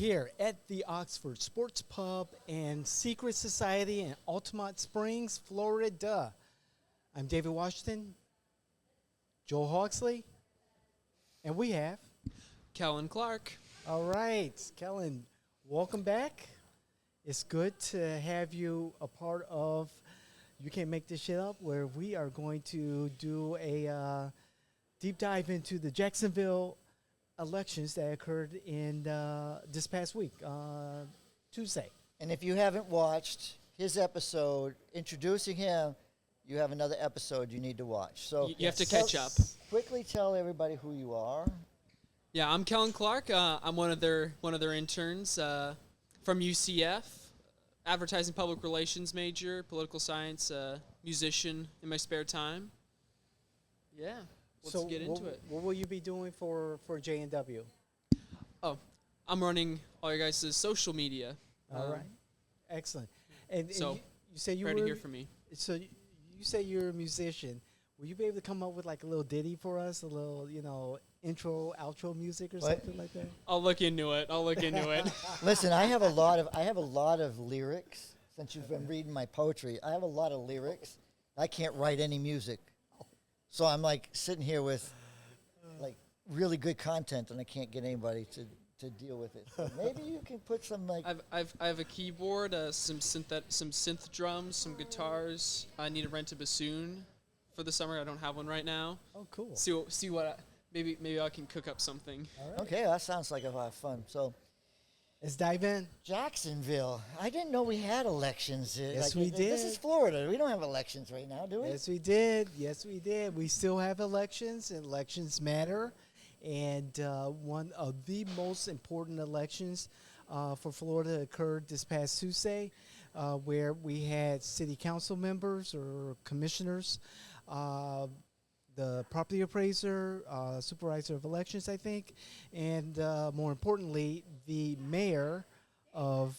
here at the Oxford Sports Pub and Secret Society in Altamont Springs, Florida. I'm David Washington, Joel Hawksley, and we have Kellen Clark. All right, Kellen, welcome back. It's good to have you a part of You Can't Make This Shit Up, where we are going to do a deep dive into the Jacksonville elections that occurred in this past week, Tuesday. And if you haven't watched his episode introducing him, you have another episode you need to watch. So you have to catch up. Quickly tell everybody who you are. Yeah, I'm Kellen Clark. I'm one of their interns from UCF, advertising public relations major, political science, musician in my spare time. Yeah. Let's get into it. What will you be doing for J&W? Oh, I'm running all your guys' social media. All right. Excellent. And so you say you ready to hear from me. So you say you're a musician. Will you be able to come up with like a little ditty for us, a little, intro, outro music or something like that? I'll look into it. Listen, I have a lot of lyrics. Since you've been reading my poetry, I have a lot of lyrics. I can't write any music. So I'm like sitting here with like really good content, and I can't get anybody to deal with it. So maybe you can put some like. I have a keyboard, some synth drums, some guitars. I need to rent a bassoon for the summer. I don't have one right now. Oh, cool. See what maybe I can cook up something. All right. Okay, that sounds like a lot of fun. So. Let's dive in. Jacksonville. I didn't know we had elections. Yes, we did. This is Florida. We don't have elections right now, do we? Yes, we did. Yes, we did. We still have elections, and elections matter. And one of the most important elections for Florida occurred this past Tuesday, where we had city council members or commissioners, the property appraiser, supervisor of elections, I think, and more importantly, the mayor of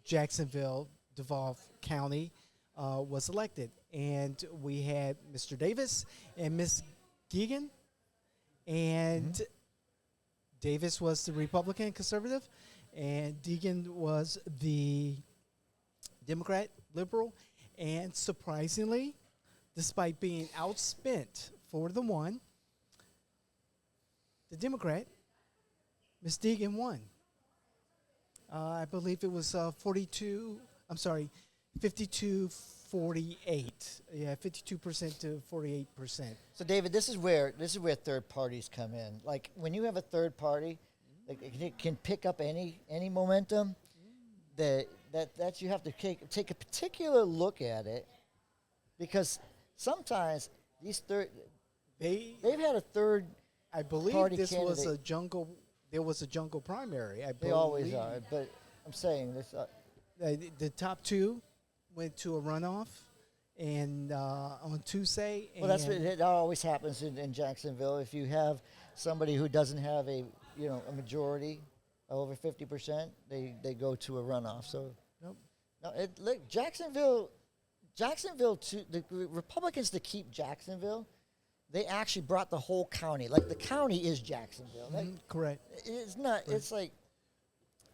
Jacksonville, Duval County, was elected. And we had Mr. Davis and Ms. Geegan. And Davis was the Republican conservative, and Deegan was the Democrat liberal. And surprisingly, despite being outspent 4-1, the Democrat, Ms. Deegan, won. I believe it was 52-48. Yeah, 52% to 48%. So, David, this is where third parties come in. Like when you have a third party, like it can pick up any momentum. That you have to take a particular look at it, because sometimes they've had a third. I believe party this candidate. was a jungle. There was a jungle primary. They always are, but I'm saying this. The top two went to a runoff, and on Tuesday. Well, that always happens in Jacksonville. If you have somebody who doesn't have a majority over 50%, they go to a runoff. So, nope. No, look, Jacksonville, to the Republicans to keep Jacksonville, they actually brought the whole county. Like the county is Jacksonville. Correct. It's not. Right. It's like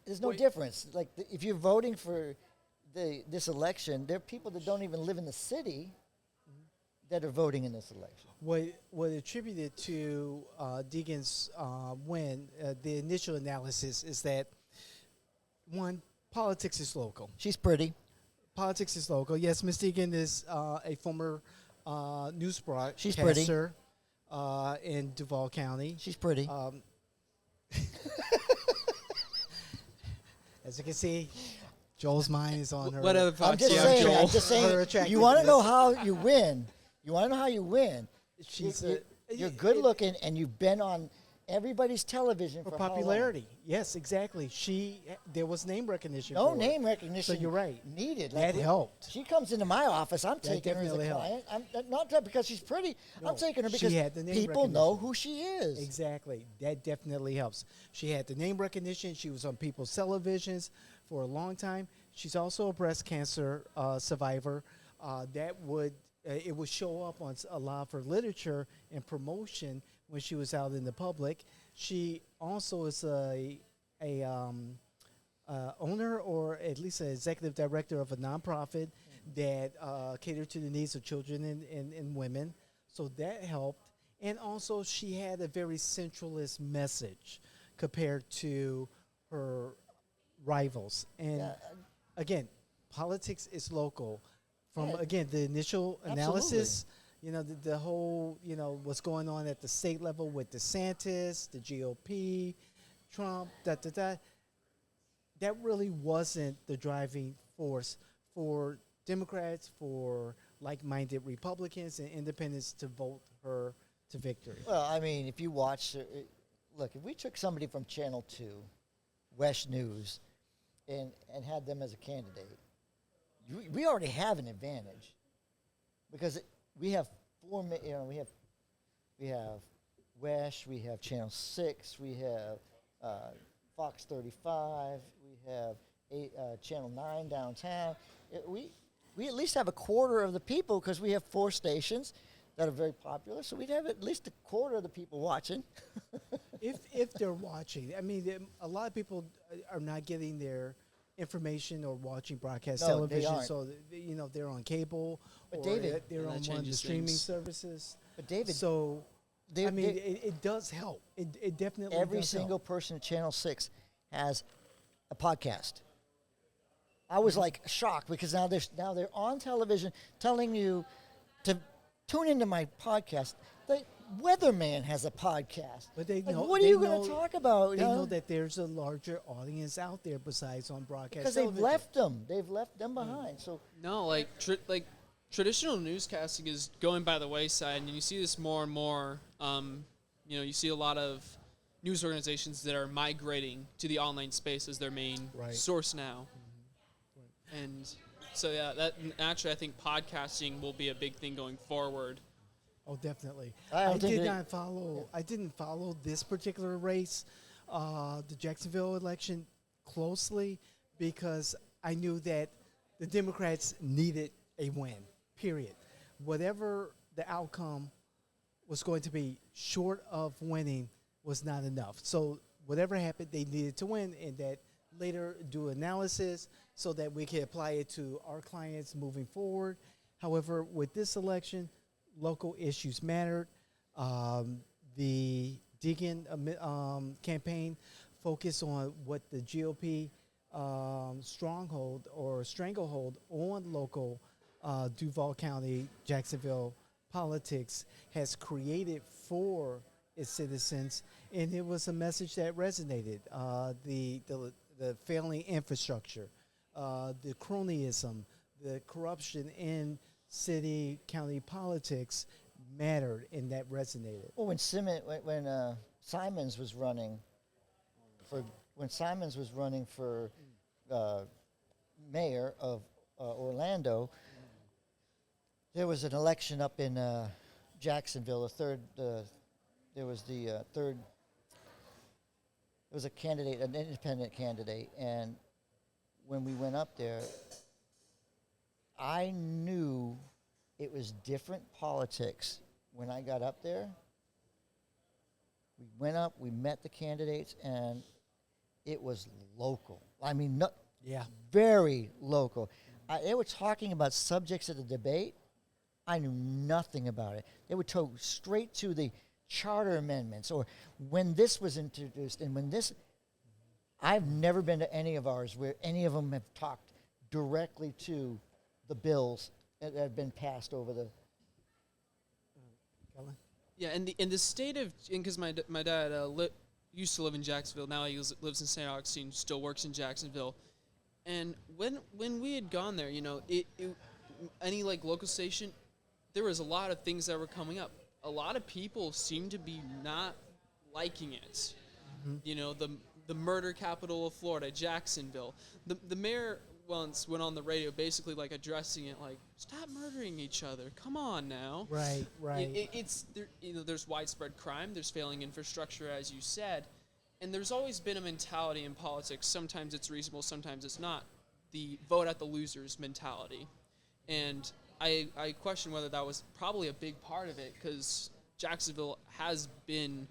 there's no difference. Like if you're voting for this election, there are people that don't even live in the city that are voting in this election. What attributed to Deegan's win, the initial analysis is that, one, politics is local. She's pretty. Politics is local. Yes, Ms. Deegan is a former news broadcaster. She's pretty. In Duval County. She's pretty. As you can see, Joel's mind is on her. I'm just saying. You want to know how you win. You're good looking, and you've been on everybody's television for popularity. Yes, exactly. There was name recognition. No name recognition. So you're right. Needed. That helped. She comes into my office. I'm taking her as a definitely client. I'm not because she's pretty. No, I'm taking her because she had the name people recognition. know who she is. Exactly. That definitely helps. She had the name recognition. She was on people's televisions for a long time. She's also a breast cancer survivor. It would show up on a lot of her literature and promotion when she was out in the public. She also is a owner or at least an executive director of a nonprofit that catered to the needs of children and women. So that helped. And also, she had a very centralist message compared to her rivals. And Yeah, again, politics is local. From Yeah. again the initial Absolutely. analysis, the whole what's going on at the state level with DeSantis, the GOP, Trump, that really wasn't the driving force for Democrats, for like-minded Republicans and independents to vote her to victory. Well, I mean, if you watch, look, if we took somebody from Channel 2, West News, and had them as a candidate, we already have an advantage because we have we have Wesh, we have Channel 6, we have Fox 35, we have Channel 9 downtown. We at least have a quarter of the people because we have 4 stations that are very popular. So we'd have at least a quarter of the people watching. if they're watching, I mean, a lot of people are not getting their information or watching broadcast No, they television. aren't. So they're on cable But or David- they're And on that one of the changes streaming things. services. But David, So they- I mean, they- it does help. It definitely every does help. single person at Channel 6 has a podcast. I was like shocked because now they're on television telling you to tune into my podcast. The Weatherman has a podcast. But they Like, know, what are they you going know- to talk about? They know that there's a larger audience out there besides on broadcast because they've television. left them. They've left them behind. So No, like traditional newscasting is going by the wayside, and you see this more and more. You see a lot of news organizations that are migrating to the online space as their main Right. source now. And so actually I think podcasting will be a big thing going forward. Oh, definitely. I don't think I didn't follow this particular race, the Jacksonville election, closely because I knew that the Democrats needed a win. Period. Whatever the outcome was going to be, short of winning, was not enough. So whatever happened, they needed to win, and that later do analysis so that we can apply it to our clients moving forward. However, with this election, local issues mattered. The Deegan campaign focused on what the GOP stronghold or stranglehold on local Duval County, Jacksonville politics has created for its citizens, and it was a message that resonated. The failing infrastructure, the cronyism, the corruption in city, county politics mattered, and that resonated. Well, when Simons was running for mayor of Orlando, there was an election up in Jacksonville. There was a candidate, an independent candidate, and when we went up there, I knew it was different politics when I got up there. We went up, we met the candidates, and it was local. I mean, Yeah. very local. They were talking about subjects of the debate. I knew nothing about it. They would go straight to the charter amendments or when this was introduced and when this. I've never been to any of ours where any of them have talked directly to the bills that have been passed over the. Kellen? Yeah, and the state of, because my dad used to live in Jacksonville. Now he lives in St. Augustine. Still works in Jacksonville. And when we had gone there, any like local station, there was a lot of things that were coming up. A lot of people seemed to be not liking it. Mm-hmm. The murder capital of Florida, Jacksonville. The mayor once went on the radio, basically like addressing it, like, stop murdering each other. Come on now. Right. It's there, there's widespread crime. There's failing infrastructure, as you said, and there's always been a mentality in politics. Sometimes it's reasonable, sometimes it's not. The vote at the losers mentality, and I question whether that was probably a big part of it because Jacksonville has been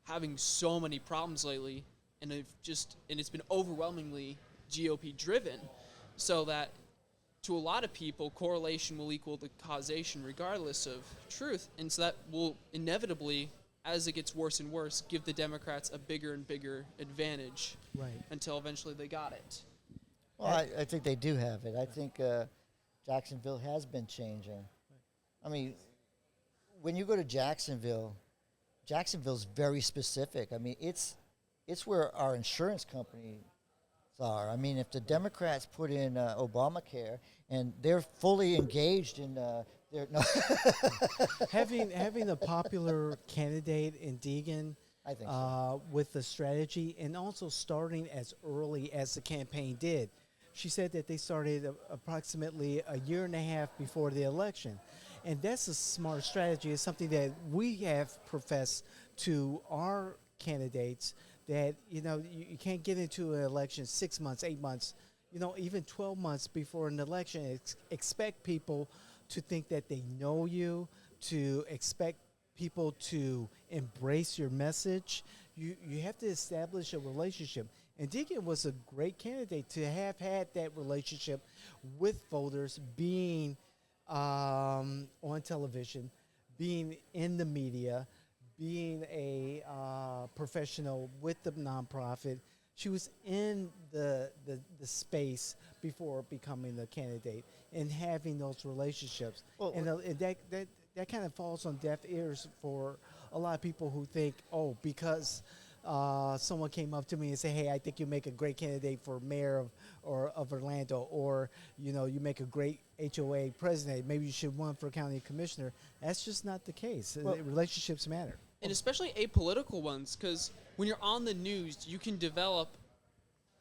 having so many problems lately, and it's been overwhelmingly GOP driven, so that to a lot of people, correlation will equal the causation regardless of truth. And so that will inevitably, as it gets worse and worse, give the Democrats a bigger and bigger advantage until eventually they got it. Well, I think they do have it. I think Jacksonville has been changing. I mean, when you go to Jacksonville's very specific. I mean, it's where our insurance companies are. I mean, if the Democrats put in Obamacare and they're fully engaged in their having a popular candidate in Deegan, I think so. with the strategy, and also starting as early as the campaign did. She said that they started approximately a year and a half before the election. And that's a smart strategy. It's something that we have professed to our candidates, that, you can't get into an election 6 months, 8 months, even 12 months before an election. Expect people to think that they know you, to expect people to embrace your message. You have to establish a relationship. And Deegan was a great candidate to have had that relationship with voters, being on television, being in the media, being a professional with the nonprofit. She was in the space before becoming a candidate and having those relationships. And that kind of falls on deaf ears for a lot of people who think, because someone came up to me and said, hey, I think you make a great candidate for mayor of Orlando, or, you make a great HOA president. Maybe you should run for county commissioner. That's just not the case. Relationships matter. And especially apolitical ones, because when you're on the news, you can develop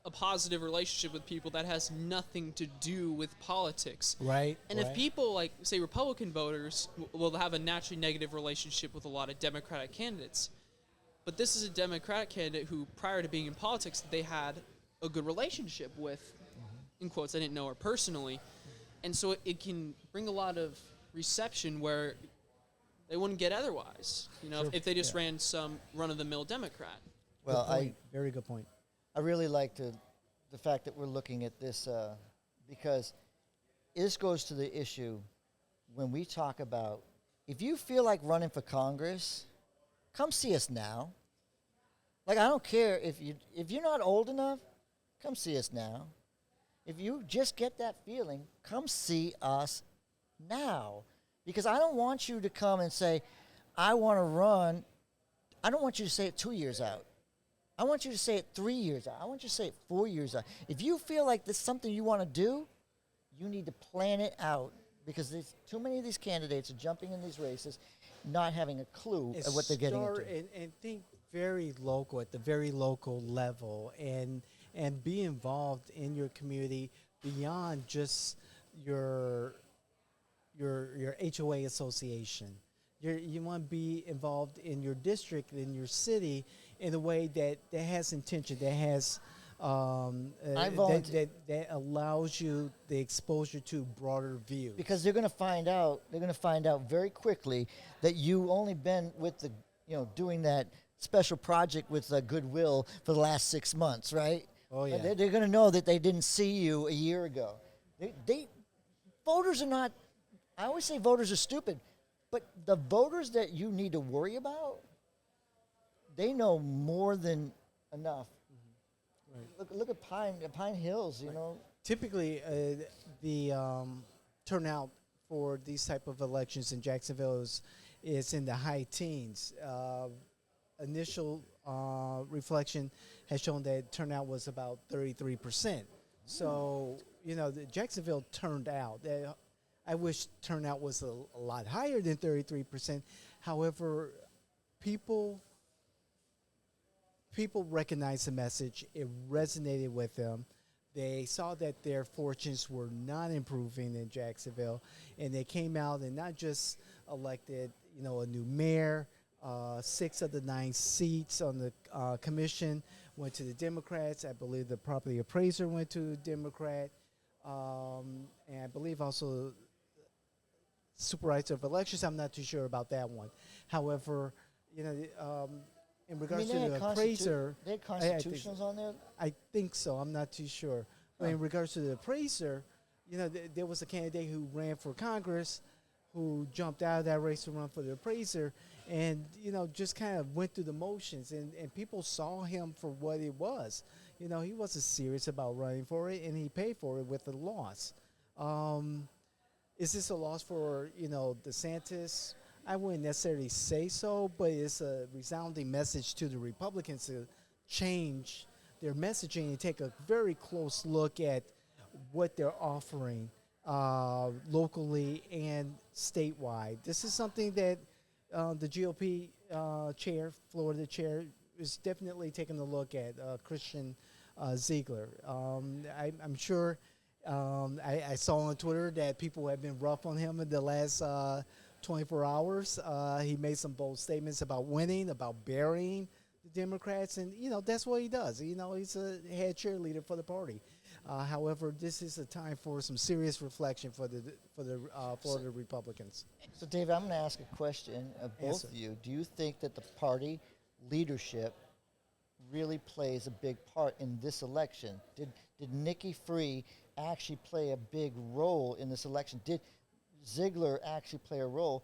a positive relationship with people that has nothing to do with politics. Right. And if people, like, say, Republican voters will have a naturally negative relationship with a lot of Democratic candidates. But this is a Democratic candidate who, prior to being in politics, they had a good relationship with, in quotes, I didn't know her personally. And so it can bring a lot of reception where they wouldn't get otherwise, Sure. if they just ran some run-of-the-mill Democrat. Well, very good point. I really like the fact that we're looking at this because this goes to the issue when we talk about, if you feel like running for Congress, come see us now. Like, I don't care if you're not old enough, come see us now. If you just get that feeling, come see us now. Because I don't want you to come and say, I want to run. I don't want you to say it 2 years out. I want you to say it 3 years out. I want you to say it 4 years out. If you feel like this is something you want to do, you need to plan it out, because there's too many of these candidates are jumping in these races not having a clue of what they're getting into. And think very local, at the very local level, and be involved in your community beyond just your HOA association. You want to be involved in your district, in your city, in a way that has intention, that has that allows you the exposure to broader views. Because they're going to find out very quickly that you only been with the doing that special project with Goodwill for the last 6 months, right? Oh yeah. They're going to know that they didn't see you a year ago. Voters are not. I always say voters are stupid, but the voters that you need to worry about, they know more than enough. Right. Look at Pine Hills, Typically, the turnout for these type of elections in Jacksonville is in the high teens. Initial reflection has shown that turnout was about 33%. So, Jacksonville turned out. I wish turnout was a lot higher than 33%. However, people recognized the message. It resonated with them. They saw that their fortunes were not improving in Jacksonville, and they came out and not just elected, a new mayor. 6 of the 9 seats on the commission went to the Democrats. I believe the property appraiser went to a Democrat, and I believe also supervisor of elections. I'm not too sure about that one. However, in I regards mean, to the appraiser, they had I think constitutionals on there. I think so. I'm not too sure. But in regards to the appraiser, there was a candidate who ran for Congress who jumped out of that race to run for the appraiser and, just kind of went through the motions. And people saw him for what it was. He wasn't serious about running for it, and he paid for it with a loss. Is this a loss for, DeSantis? I wouldn't necessarily say so, but it's a resounding message to the Republicans to change their messaging and take a very close look at what they're offering locally and statewide. This is something that the GOP chair, Florida chair, is definitely taking a look at, Christian Ziegler. I'm sure I saw on Twitter that people have been rough on him in the last 24 hours. He made some bold statements about winning, about burying the Democrats, and that's what he does. He's a head cheerleader for the party. However, this is a time for some serious reflection for the Florida Republicans. So, David, I'm going to ask a question of both of you. Do you think that the party leadership really plays a big part in this election? Did Nikki Free actually play a big role in this election? Did Ziegler actually play a role?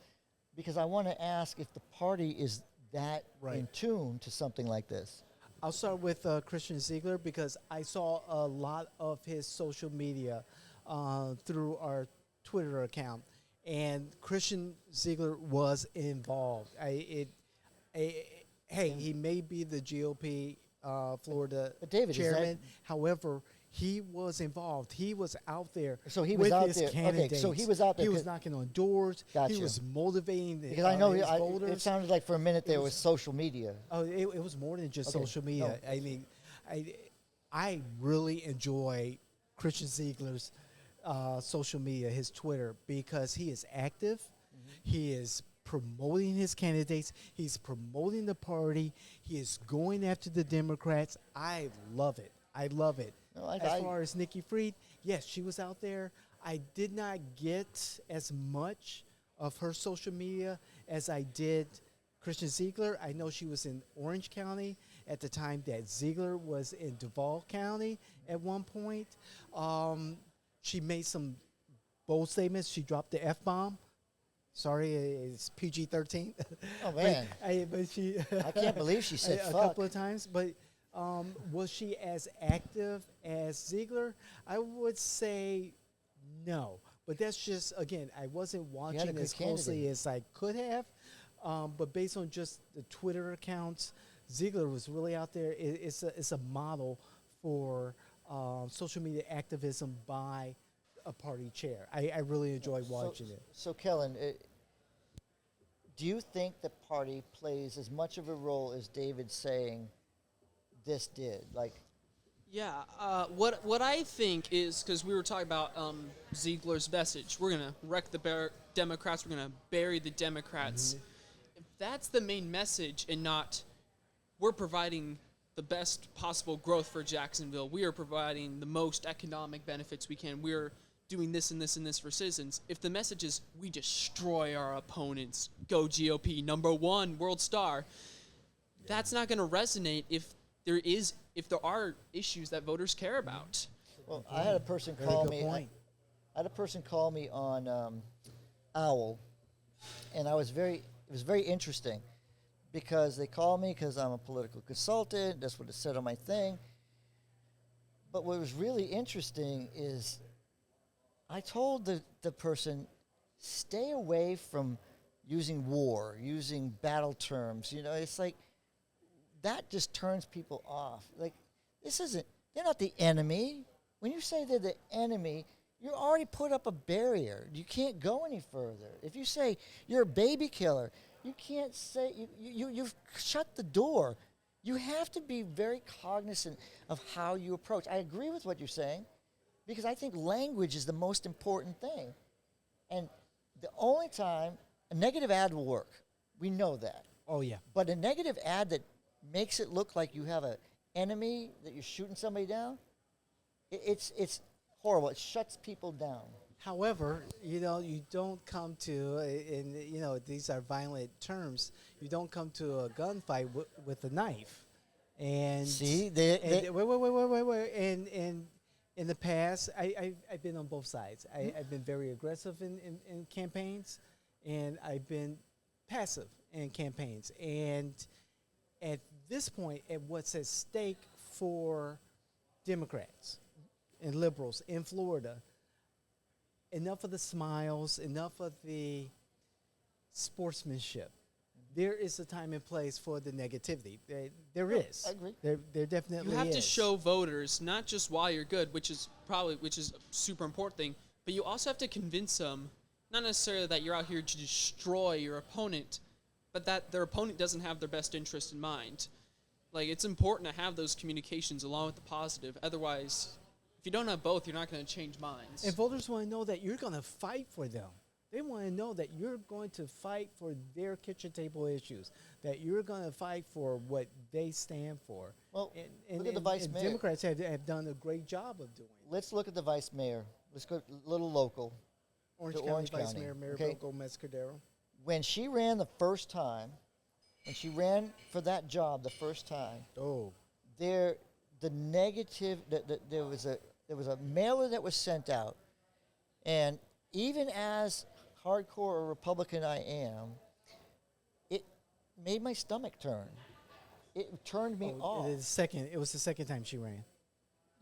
Because I want to ask if the party is that in tune to something like this. I'll start with Christian Ziegler because I saw a lot of his social media through our Twitter account, and Christian Ziegler was involved. He may be the GOP Florida but David, chairman. However, he was involved. He was out there. So he was with out his there. candidates. Okay, so he was out there. He was knocking on doors. Gotcha. He was motivating because I know his voters. it sounded like for a minute there was social media. Oh, it was more than just social media. No. I mean, I really enjoy Christian Ziegler's social media, his Twitter, because he is active. Mm-hmm. He is promoting his candidates. He's promoting the party. He is going after the Democrats. I love it. No, as far as Nikki Fried, yes, she was out there. I did not get as much of her social media as I did Christian Ziegler. I know she was in Orange County at the time that Ziegler was in Duval County at one point. She made some bold statements. She dropped the F-bomb. Sorry, it's PG-13. Oh, man. but she I can't believe she said a fuck. couple of times. But was she as active as Ziegler? I would say no. But that's just, again, I wasn't watching as closely as I could have. But based on just the Twitter accounts, Ziegler was really out there. It's a model for social media activism by a party chair. I really enjoy watching it. So, Kellen, do you think the party plays as much of a role as David's saying this did? What I think is, because we were talking about Ziegler's message, we're going to wreck the Democrats, we're going to bury the Democrats. Mm-hmm. If that's the main message and not we're providing the best possible growth for Jacksonville, we are providing the most economic benefits we can, we're doing this and this and this for citizens. If the message is we destroy our opponents, go GOP, number one, world star, that's not going to resonate if there are issues that voters care about. Well, I had a person call me. I had a person call me on Owl, and it was very interesting because they called me because I'm a political consultant. That's what it said on my thing. But what was really interesting is I told the person, stay away from using war, using battle terms. It's like that just turns people off. Like, they're not the enemy. When you say they're the enemy, you already put up a barrier. You can't go any further. If you say you're a baby killer, you can't say, you've shut the door. You have to be very cognizant of how you approach. I agree with what you're saying, because I think language is the most important thing. And the only time a negative ad will work, we know that. Oh, yeah. But a negative ad that makes it look like you have an enemy, that you're shooting somebody down, it's horrible. It shuts people down. However, you don't come to, and these are violent terms. You don't come to a gunfight with a knife. And See, wait, and in the past, I've been on both sides. I've been very aggressive in campaigns, and I've been passive in campaigns. And at this point, at what's at stake for Democrats and liberals in Florida, enough of the smiles, enough of the sportsmanship. There is a time and place for the negativity. There is. I agree. There definitely You have is. to show voters not just why you're good, which is a super important thing, but you also have to convince them, not necessarily that you're out here to destroy your opponent, but that their opponent doesn't have their best interest in mind. Like, it's important to have those communications along with the positive. Otherwise, if you don't have both, you're not going to change minds. And voters want to know that you're going to fight for them. They want to know that you're going to fight for their kitchen table issues, that you're going to fight for what they stand for. Well, and look at the vice mayor. Democrats have done a great job of doing it. Let's look at the vice mayor. Let's go a little local. Orange to County Orange Vice County, Mayor okay? Maribel Gomez-Cordero. When she ran the first time, when she ran for that job the first time, there was a mailer that was sent out, and even as hardcore a Republican I am, it made my stomach turn. It turned me off. It was the second time she ran.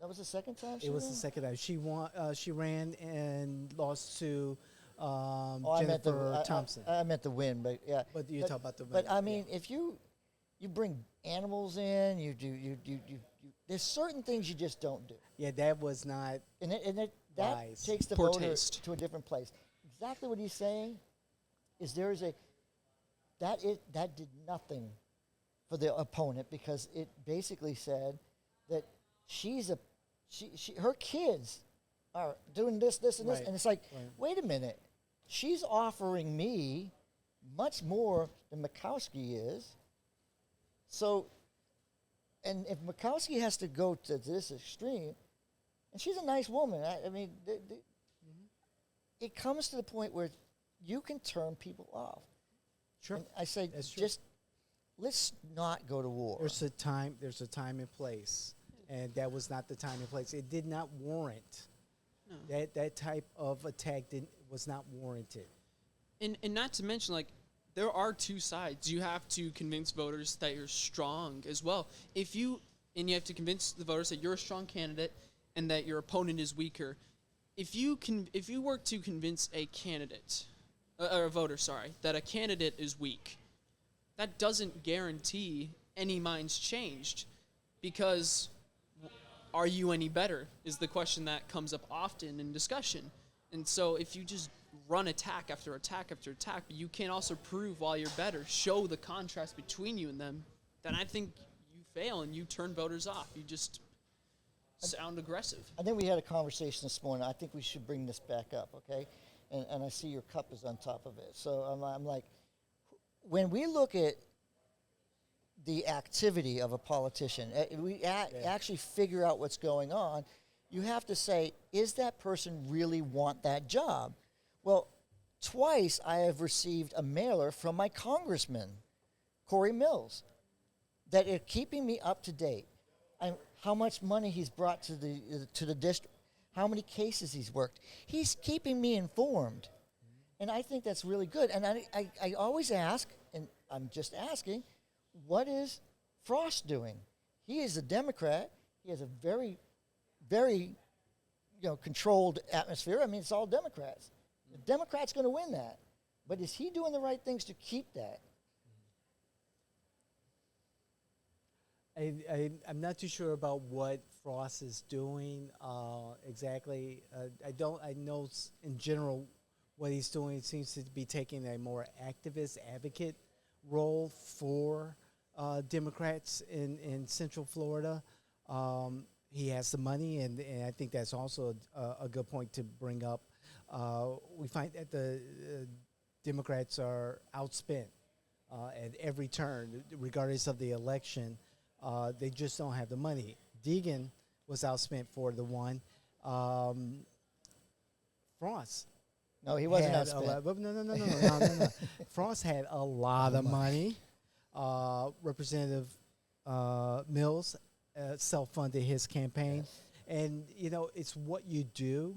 That was the second time It was the second time she won. She ran and lost to Jennifer Thompson. I meant the win, but yeah. But you talk about the win. But I mean, if you bring animals in, you there's certain things you just don't do. Yeah, that was not. That wise. takes the Poor voter taste. to a different place. Exactly what he's saying is that did nothing for the opponent, because it basically said that her kids are doing this, and this, and it's like, wait a minute, she's offering me much more than Murkowski is. So, and if Murkowski has to go to this extreme, and she's a nice woman, I mean, it comes to the point where you can turn people off. Sure. And I say, That's true. just let's not go to war. There's a time and place, and that was not the time and place. It did not warrant. No. That type of attack was not warranted. And not to mention, like, there are two sides. You have to convince voters that you're strong as well. You have to convince the voters that you're a strong candidate and that your opponent is weaker. If you work to convince a candidate, or a voter, that a candidate is weak, that doesn't guarantee any minds changed, because are you any better is the question that comes up often in discussion. And so if you just run attack after attack after attack, but you can't also prove why you're better, show the contrast between you and them, then I think you fail and you turn voters off. You just sound aggressive. I think we had a conversation this morning. I think we should bring this back up, okay? And I see your cup is on top of it. So I'm like, when we look at the activity of a politician, we actually figure out what's going on, you have to say, is that person really want that job? Well, twice I have received a mailer from my congressman, Corey Mills, that are keeping me up to date. How much money he's brought to the district, how many cases he's worked. He's keeping me informed. And I think that's really good. And I always ask, and I'm just asking, what is Frost doing? He is a Democrat. He has a very, very, controlled atmosphere. I mean, it's all Democrats. The Democrat's going to win that. But is he doing the right things to keep that? I'm not too sure about what Frost is doing exactly. I know in general what he's doing seems to be taking a more activist advocate role for Democrats in Central Florida. He has the money, and I think that's also a good point to bring up. We find that the Democrats are outspent at every turn, regardless of the election. They just don't have the money. Deegan was outspent 4-1. Frost. No, he wasn't had outspent. no. Frost had a lot of money. Representative Mills self-funded his campaign. Yes. And, it's what you do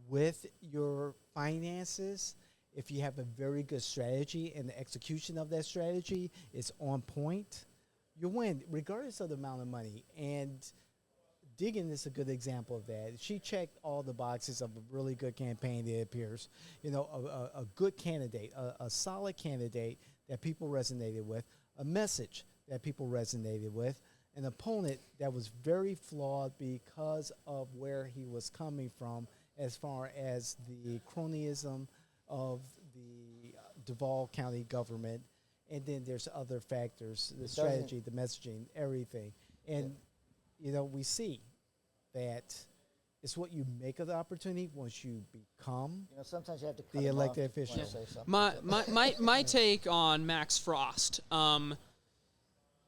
with your finances. If you have a very good strategy and the execution of that strategy is on point, you win, regardless of the amount of money. And Diggin is a good example of that. She checked all the boxes of a really good campaign, it appears. A good candidate, a solid candidate that people resonated with, a message that people resonated with, an opponent that was very flawed because of where he was coming from as far as the cronyism of the Duval County government. And then there's other factors, the strategy, the messaging, everything. And, we see that it's what you make of the opportunity once you become Sometimes you have to cut the him elected off if you official. wanna say something. My take on Max Frost.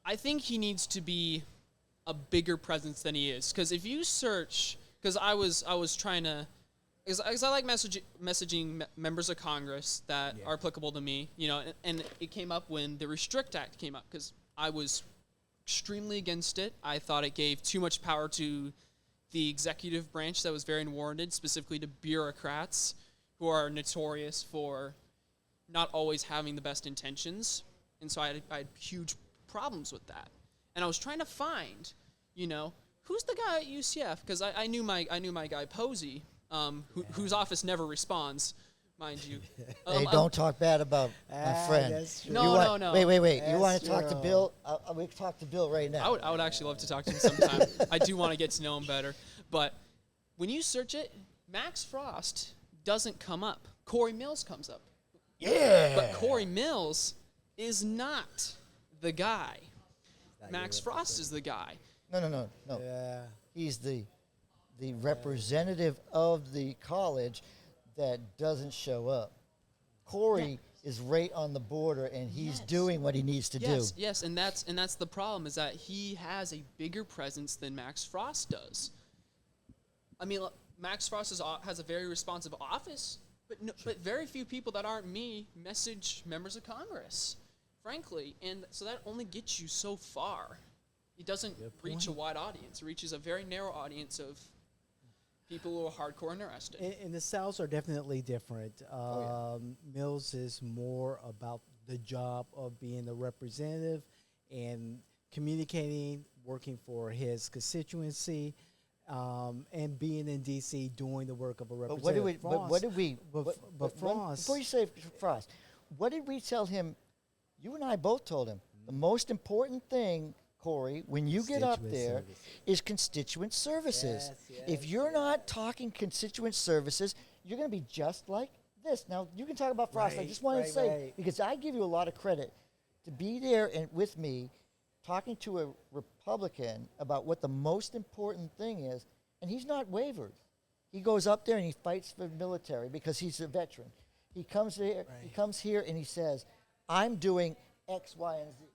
I think he needs to be a bigger presence than he is. Because if you search, because I was trying to, because I like messaging members of Congress that are applicable to me, and it came up when the Restrict Act came up, because I was extremely against it. I thought it gave too much power to the executive branch that was very unwarranted, specifically to bureaucrats who are notorious for not always having the best intentions. And so I had huge problems with that. And I was trying to find, who's the guy at UCF? Because I knew my guy Posey, whose office never responds, mind you. Hey, don't talk bad about my friend. That's true. No. Wait. You That's want to talk to true. Bill? We can talk to Bill right now. I would actually love to talk to him sometime. I do want to get to know him better. But when you search it, Max Frost doesn't come up. Corey Mills comes up. Yeah. But Corey Mills is not the guy. Max Frost is the guy. No. Yeah. He's the representative of the college that doesn't show up. Corey is right on the border, and he's doing what he needs to do. Yes, and that's the problem, is that he has a bigger presence than Max Frost does. I mean, Max Frost has a very responsive office, but very few people that aren't me message members of Congress, frankly, and so that only gets you so far. It doesn't reach a wide audience. It reaches a very narrow audience of people who are hardcore interested. And the Souths are definitely different. Mills is more about the job of being a representative and communicating, working for his constituency, and being in D.C. doing the work of a representative. But Frost, Before you say Frost, what did we tell him? You and I both told him the most important thing, Corey, when you get up there, is constituent services. Yes, If you're not talking constituent services, you're going to be just like this. Now, you can talk about Frost. I just wanted to say, because I give you a lot of credit, to be there and with me talking to a Republican about what the most important thing is, and he's not wavered. He goes up there and he fights for the military because he's a veteran. He comes there, he comes here and he says, I'm doing X, Y, and Z.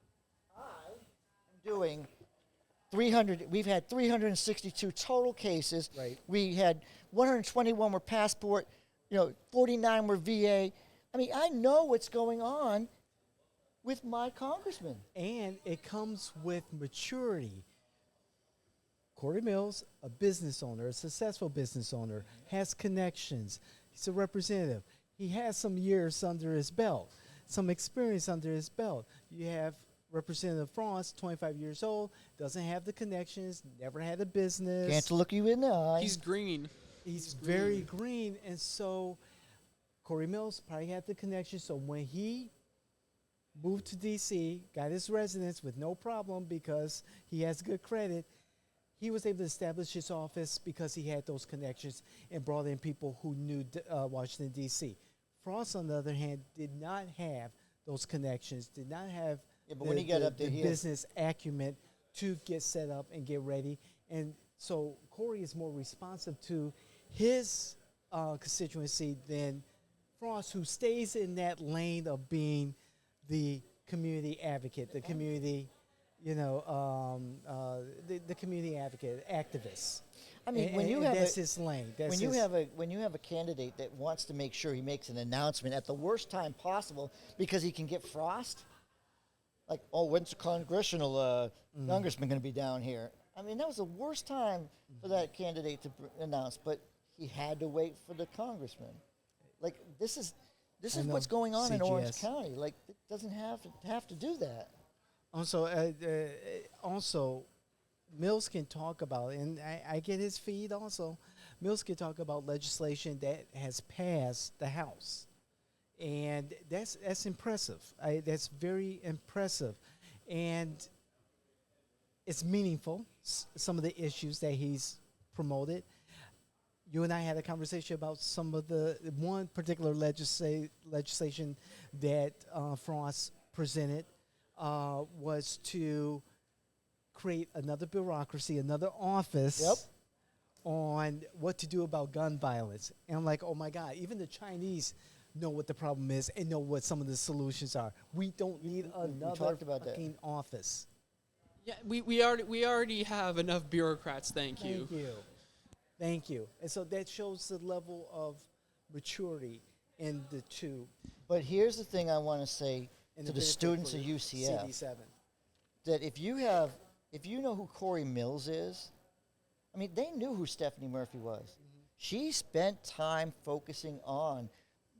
Doing 300, we've had 362 total cases. Right. We had 121 were passport, 49 were VA. I mean, I know what's going on with my congressman. and it comes with maturity. Corey Mills, a business owner, a successful business owner, has connections. He's a representative. He has some years under his belt, some experience under his belt. You have Representative Frost, 25 years old, doesn't have the connections, never had a business. Can't look you in the eye. He's green. He's very green, and so Corey Mills probably had the connection. So when he moved to D.C., got his residence with no problem because he has good credit, he was able to establish his office because he had those connections and brought in people who knew Washington, D.C. Frost, on the other hand, did not have those connections, did not have but when he got up there, the business acumen to get set up and get ready. And so Corey is more responsive to his constituency than Frost, who stays in that lane of being the community advocate, the community, the community advocate, activist. I mean, when you and have that's his lane. That's when you his, have a candidate that wants to make sure he makes an announcement at the worst time possible because he can get Frost, like, oh, when's the congressional congressman going to be down here? I mean, that was the worst time for that candidate to announce, but he had to wait for the congressman. Like, this is what's going on in Orange CGS. County. Like, it doesn't have to do that. Also, Mills can talk about, and I get his feed also. Mills can talk about legislation that has passed the House, and that's impressive. That's very impressive, and it's meaningful. Some of the issues that he's promoted. You and I had a conversation about some of the one particular legislation that Frost presented was to create another bureaucracy, another office Yep. on what to do about gun violence. And I'm like, oh my God, even the Chinese know what the problem is and know what some of the solutions are. We don't need another talked about that. fucking office. Yeah, we already have enough bureaucrats. Thank you. Thank you. And so that shows the level of maturity in the two. But here's the thing I want to say in to the students of UCF. CD7. That if you know who Corey Mills is, I mean, they knew who Stephanie Murphy was. Mm-hmm. She spent time focusing on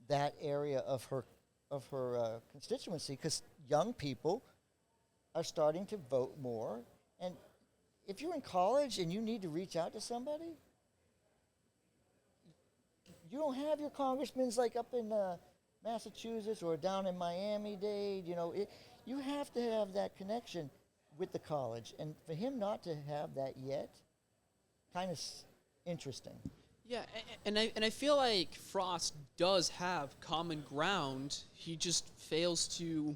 that area of her constituency because young people are starting to vote more. And if you're in college and you need to reach out to somebody, you don't have your congressmen like up in Massachusetts or down in Miami-Dade. You know, you have to have that connection with the college, and for him not to have that yet, kind of interesting. Yeah, and I feel like Frost does have common ground. He just fails to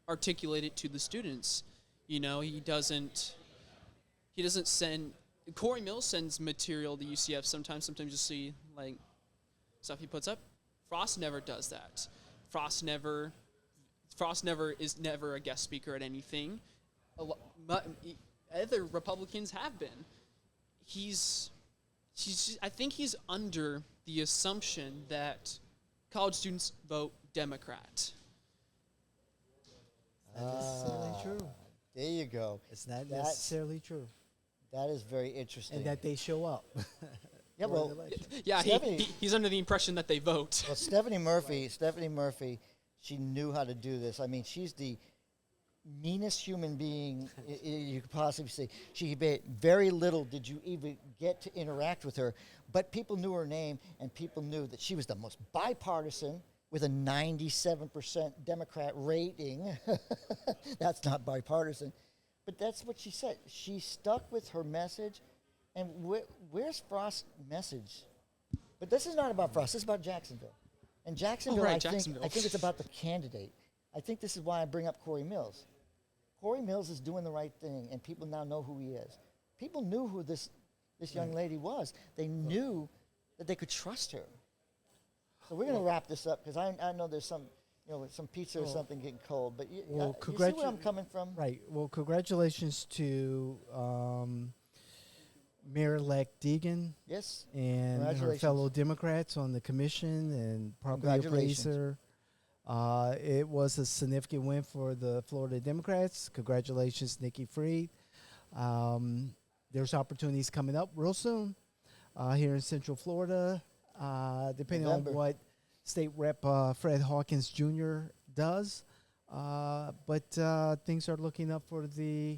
articulate it to the students. You know, he doesn't send. Corey Mills sends material to UCF sometimes. Sometimes you'll see like stuff he puts up. Frost never does that. Frost never is never a guest speaker at anything. Other Republicans have been. I think he's under the assumption that college students vote Democrat. Not necessarily true. There you go. It's not necessarily true. That is very interesting. And that they show up. Yeah, well, yeah, he's under the impression that they vote. well, Stephanie Murphy, she knew how to do this. I mean, she's the meanest human being you could possibly see. Very little did you even get to interact with her, but people knew her name, and people knew that she was the most bipartisan with a 97% Democrat rating. That's not bipartisan. But that's what she said. She stuck with her message. And where's Frost's message? But this is not about Frost. This is about Jacksonville. And Jacksonville, I think it's about the candidate. I think this is why I bring up Corey Mills. Corey Mills is doing the right thing, and people now know who he is. People knew who this young lady was. They knew that they could trust her. So we're going to wrap this up because I know there's some pizza or something getting cold. But you see where I'm coming from? Right. Well, congratulations to Mayor-elect Deegan. Yes. And her fellow Democrats on the commission and property appraiser. It was a significant win for the Florida Democrats. Congratulations, Nikki Fried. There's opportunities coming up real soon here in Central Florida, depending on what State Rep Fred Hawkins Jr. does. But things are looking up for the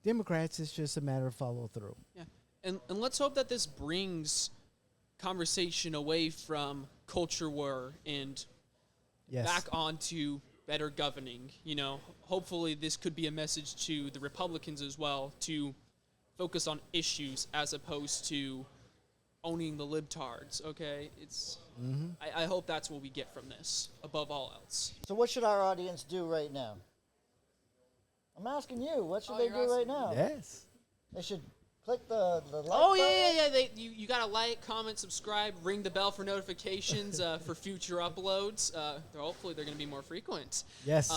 Democrats. It's just a matter of follow through. Yeah, and let's hope that this brings conversation away from culture war and back onto better governing. You know, hopefully this could be a message to the Republicans as well to focus on issues as opposed to owning the libtards. Okay, I hope that's what we get from this above all else. So what should our audience do right now? I'm asking you. What should they do right now? Yes. They should click the like button. You got to like, comment, subscribe, ring the bell for notifications for future uploads. Hopefully they're going to be more frequent. Yes.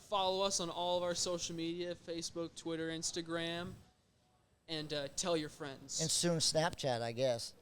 Follow us on all of our social media, Facebook, Twitter, Instagram. and tell your friends. And soon Snapchat, I guess.